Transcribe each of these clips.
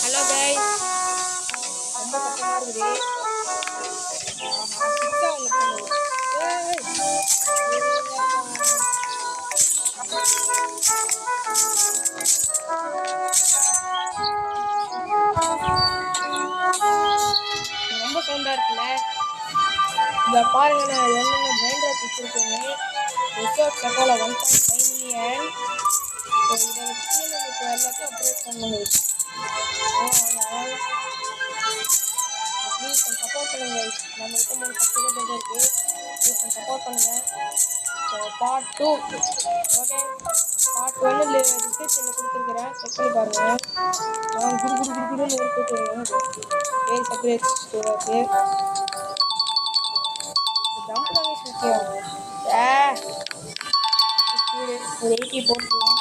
Hello guys, ரொம்ப சத்தமா இருக்குது. சிக்ஸா அவங்க பண்ணுவோம். ரொம்ப சவுண்டா இருக்குல்ல. இங்க பாருங்க, நான் என்னென்ன பிரைன் ராக் வச்சிருக்கேன்னு. ரிசர்ச் செகோல 1.5 மில்லியன். இதை வச்சு நம்ம இப்போ எல்லாத்தையும் அப்டேட் பண்ணணும். ப்ளீஸ் கொஞ்சம் சப்போர்ட் பண்ணுங்க. நம்ம இப்போ 3 இருக்கு. ப்ளீஸ் கொஞ்சம் சப்போர்ட் பண்ணுங்க. So part 2 okay. பார்ட் 1 டிஸ்கிரிப்ஷனில் கொடுத்துருக்குறேன், செக் பண்ணி பாருங்க. நான் குடுன்னு ஒரு போட்டு ஏ சப்ரேட் ஸ்டோராக்கு ஜம்ப் தாங்க முக்கியம். ஒரு 80 போட்டுருவோம்.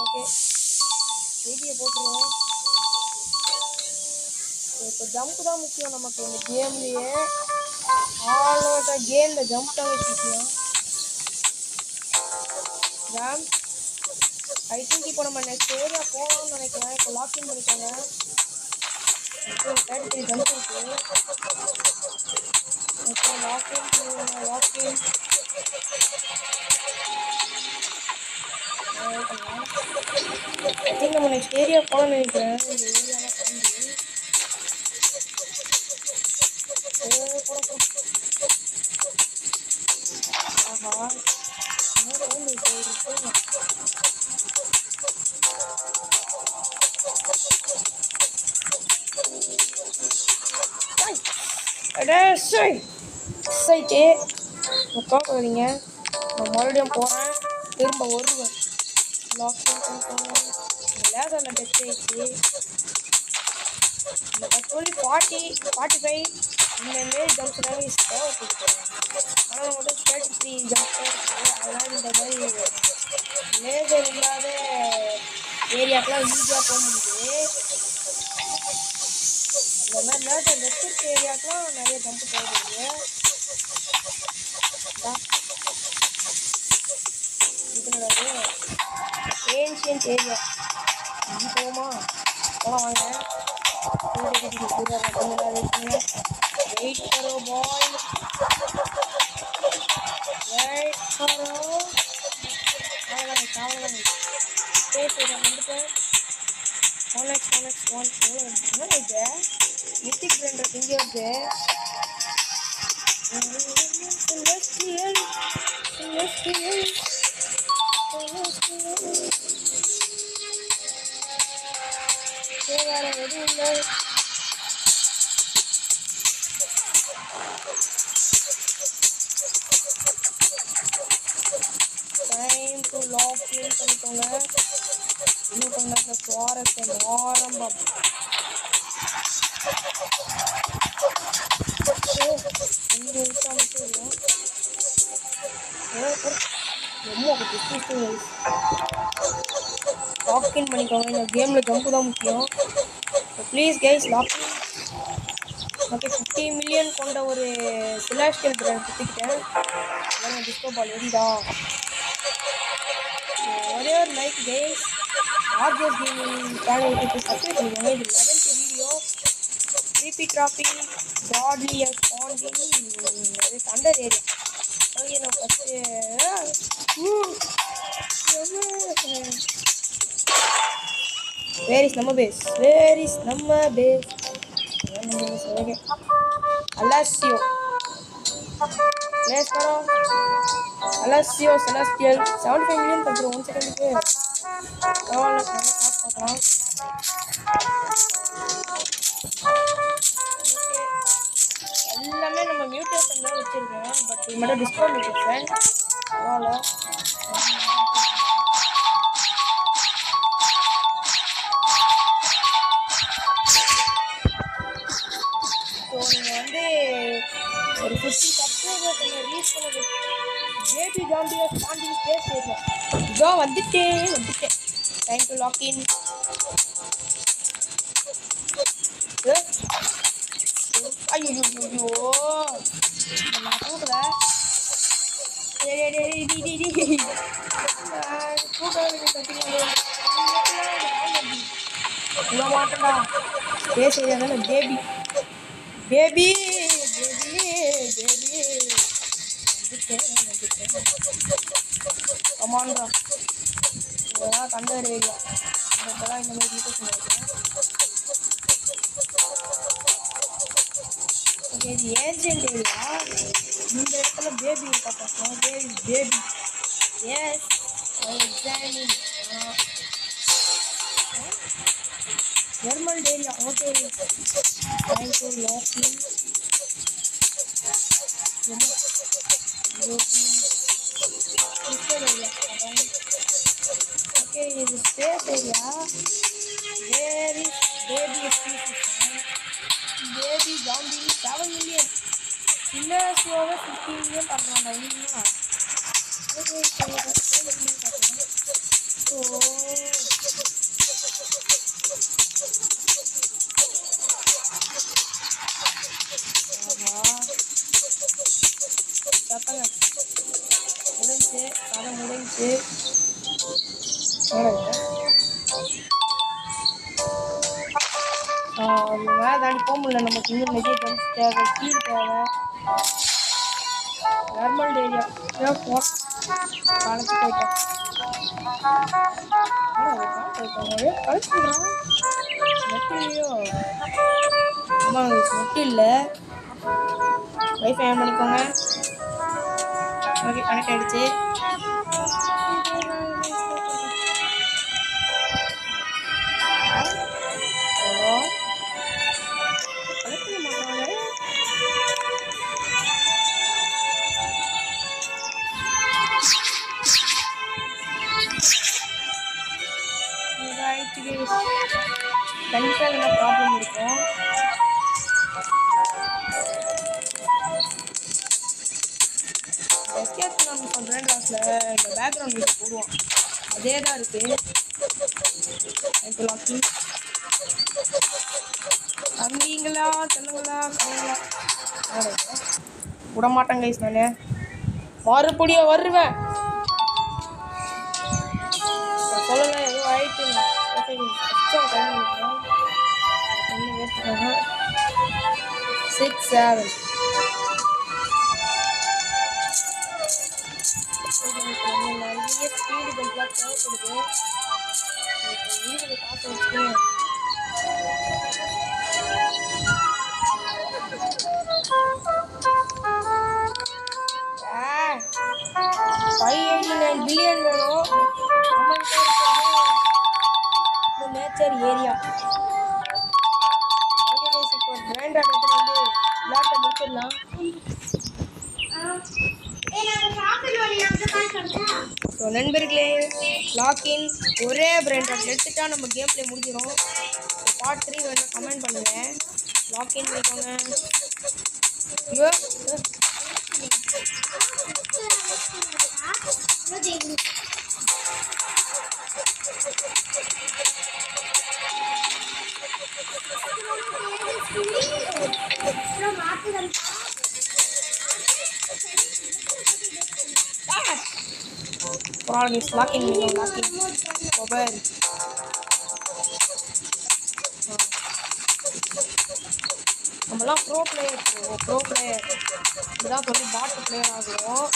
ஓகே, 80 போட்டுருவோம். இப்போ ஜம்ப் தான் முக்கியம் நமக்கு இந்த கேம்லேயே. ஆல் ஓவர் த கேமில் ஜம்ப் தான் முக்கியம். ஜம்ப் ஐ திங்க் இப்போ நம்ம நெக்ஸ்ட் ஏரியா போகணும்னு நினைக்கிறேன். இப்போ லாக்இன் பண்ணிக்கோங்க. 33 ஜம்ப் இருக்கு. ஓகே, லாக்இன் ஐ திங்க் நம்ம நெக்ஸ்ட் ஏரியா போகணும்னு நினைக்கிறேன். இந்த ஏரியாவில் போகணும். ஆஹா, சைட்டு பார்க்காதீங்க. நான் மறுபடியும் போகிறேன், திரும்ப வருவேன். லேசரில் டெஸ்ட் ஆயிடுச்சு. இந்த கட்ரோலி 45 இந்தமாரி ஜம்ப்ஸ் தாங்க தேவைப்படுது. ஆனால் மட்டும் 33 ஜம்ப்ஸ் தான் இருக்குது. அதனால் இந்த மாதிரி லேசர் இல்லாத ஏரியாக்கெலாம் ஈஸியாக போக முடியுது. இந்த மாதிரி லேசர் வெஸ்ட் ஏரியாக்கெலாம் நிறைய ஜம்ப் தேவைப்படுது. ஏன்ஷியன்ட் ஏரியா போமா போகலாம் வாங்க. வெயிட் करो बॉय, वेट करो. அவ்வளோதான் ஸ்பேஸ் வந்துட்டு 1x1 என்ன இது மித்திக் பிளண்டர் இங்கே வருது. வேற எதுவும் இல்லை. டைம் டு லாக் இன் பண்ணிக்கோங்க. இன்னும் கொஞ்ச நேரத்தில் சுவாரஸ்யம் ஆரம்பம். கொஞ்சம் விட்டாமட்டு இல்லை. லாக்இன் பண்ணிக்கோங்க. இந்த கேமில் ஜம்ப்பு தான் முக்கியம். Please guys login. Okay, 50 million கொண்ட ஒரு செலாஸ்டியல் பிராண்ட் கொடுத்துக்கிட்டேன். அதான் டிஸ்கோ பால் எரிதா. ஒரே ஒரு லைக் கைஸ். ஆர்ஜிஎஸ் கேமிங் சேனலுக்கு சப்ஸ்கிரைப் பண்ணிக்கோங்க. இது 11th வீடியோ. ட்ரிபி ட்ராஃபி broadly spawning under area. Okay, நான் ஃபஸ்ட்டு வேர் இஸ் நம்ம பேஸ். ஓகே, அலாசியோ प्लेस करो. अलासियो सेलेस्टियल 75 मिलियन तक 1 सेकंड के பரவாயில்ல நல்லா பார்க்கலாம். எல்லாமே நம்ம மியூட்டேஷன் தான் வச்சிருக்கோம். பட் இது மட்டும் டிஸ்கவுண்ட் மியூட்டேஷன் பரவாயில்ல. ஸோ நீங்கள் வந்து ஒரு 50 சப்ஸ்கிரைபர்ஸ் ரீச் பண்ணது பேபி ஜாம்பியை ஸ்பாண்டிங் ஸ்பேஸ் ஏரியா இதோ வந்துட்டேன். Time to log in. ஐயோ நான் போகல. விட மாட்டேன்டா. ஸ்பேஸ் ஏரியா தானே பேபி பேபி பேபி பேபி. கமான்டா. இதெல்லாம் தண்டர் ஏரியா. இப்போதான் இந்த மாதிரி வீட்டை சொல்லியிருக்கேன். ஓகே, இது ஏஜென்ட் ஏரியா. இந்த இடத்துல பேபி இருக்கா பார்க்கலாம். பேபி எஸ் எக்ஸாமின் ஜெர்மன் ஏரியா. ஓகே, தேங்க் யூ லாக்கிங். ஓகே, இது space area. Where is baby species? Baby zombie 7 million. சின்ன ஸ்லோவாக 50 மில்லியன் பார்க்குறாங்க. இல்லைங்களா? ஓகே, முடிஞ்சு கதை முடிஞ்சு. மேலே தாண்டி போக முடியல. நமக்கு இன்னும் நிறைய கன்ஸ் தேவை, கீழ் தேவை. நார்மல் ஏரியா காலத்து போயிட்டோம். கழிச்சுடுறான் நெட் இல்லையோ? ஆமாங்க, நெட் இல்லை. வைஃபை ஆன் பண்ணிக்கோங்க. ஓகே, கனெக்ட் ஆகிடுச்சு. கண்டிப்பாக என்ன ப்ராப்ளம் இருக்கும். எஸ்கேப் நம்ம சொல்கிறேன் கிளாஸில் இந்த பேக்ரவுண்ட் மியூசிக் போடுவோம். அதே தான் இருக்குது. இப்போ லாக்கிங் தம்பிங்களா சொல்லுங்களா சொல்லுங்களா விட மாட்டேன் கைஸ். நான் மறுபடியும் வருவேன். சொல்லலாம் ஏதோ ஆயிட்டு 6 7 நிறைய ஸ்பீடு ஜம்ப்லாம் தேவைப்படுது. வீடு காசு வச்சுட்டு 589 பில்லியன் வேணும். Nature area. ஓகே கைஸ், இப்போ கிரைண்டர் எடுத்து வந்து விளையாட்டை முடிச்சிடலாம். ஸோ நண்பர்களே, லாக்கின் ஒரே கிரைண்டர் எடுத்துட்டா நம்ம கேம் பிளே முடிஞ்சிடும். பார்ட் 3 வேணும் கமெண்ட் பண்ணுங்கள். லாக்கின் பண்ணிக்கோங்க. ஐயோ லாக்கின் மொபைல் நம்மலாம் ப்ரோ பிளேயர் இப்படிதான் சொல்லி பாட்டு பிளேயர் ஆகுவோம்.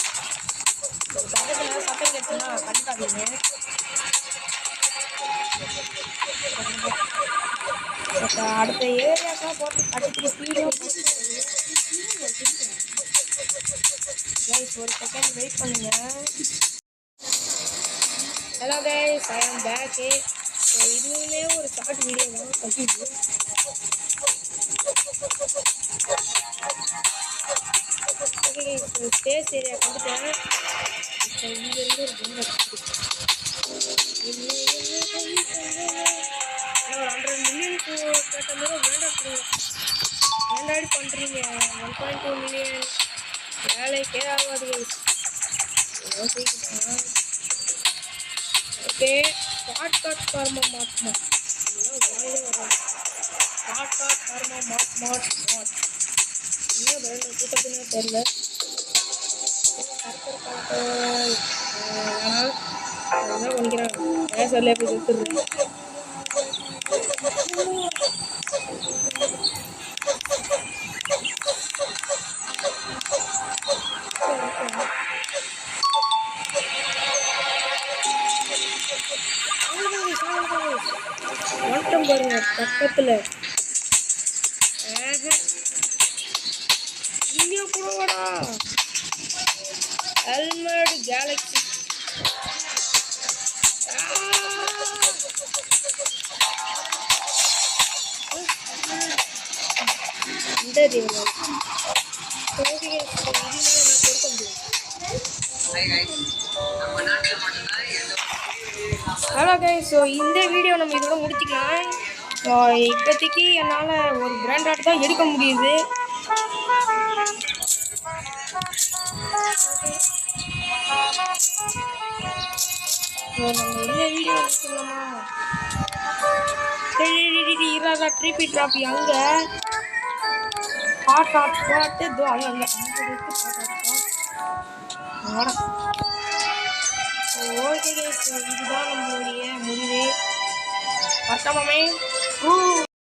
பக்கத்தில் சட்டம் கேட்டுன்னா கண்டுக்காதீங்க. அடுத்த ஏரியாக்கெல்லாம் போட்டு கட்டிட்டு ஸ்பீடும் கைஸ். ஒரு செகண்ட் வெயிட் பண்ணுங்க. ஹலோ கைஸ், ஐ ஆம் பேக். ஸோ இதுவுமே ஒரு ஷார்ட் வீடியோ தான். கட்டிட்டு ஓகே கைஸ், ஸ்பேஸ் ஏரியா வந்துட்டேன். இப்போ இங்கேருந்து ஒரு கேம் ஒரு 100 மில்லியனுக்கு கேட்ட மாதிரி வேண்டாடி பண்ணுறீங்க. 1.2 மில்லியன் வேலைக்கே ஆகாது. ஓகே, ஷார்ட்கட் கர்மா மாட் வாயிலே வரும். ஷார்ட்கட் கர்மா மாட் இன்னும் கூட்டத்தினே தெரியல. என்ன பண்ணிக்கிறேன் சொல்லி போய் கொடுத்துருவேன். வந்துட்டோம் பாருங்க பக்கத்தில். இங்கே கூட வாடா helmet Galaxy. Hello guys, so இந்த வீடியோ நம்ம இதோட முடிச்சுக்கலாம். இப்போதைக்கு என்னால் ஒரு பிராண்டாட் தான் எடுக்க முடியுது. நம்ம இந்த வீடியோ முடிச்சுக்கலாமா? இராதா ட்ரிபி ட்ராபி அங்கே ஹாட் ஸ்பாட்டு தோ அங்கே அங்கே ஓகே கைஸ், இதுதான் நம்மளுடைய முடிவு. பட்டமாமே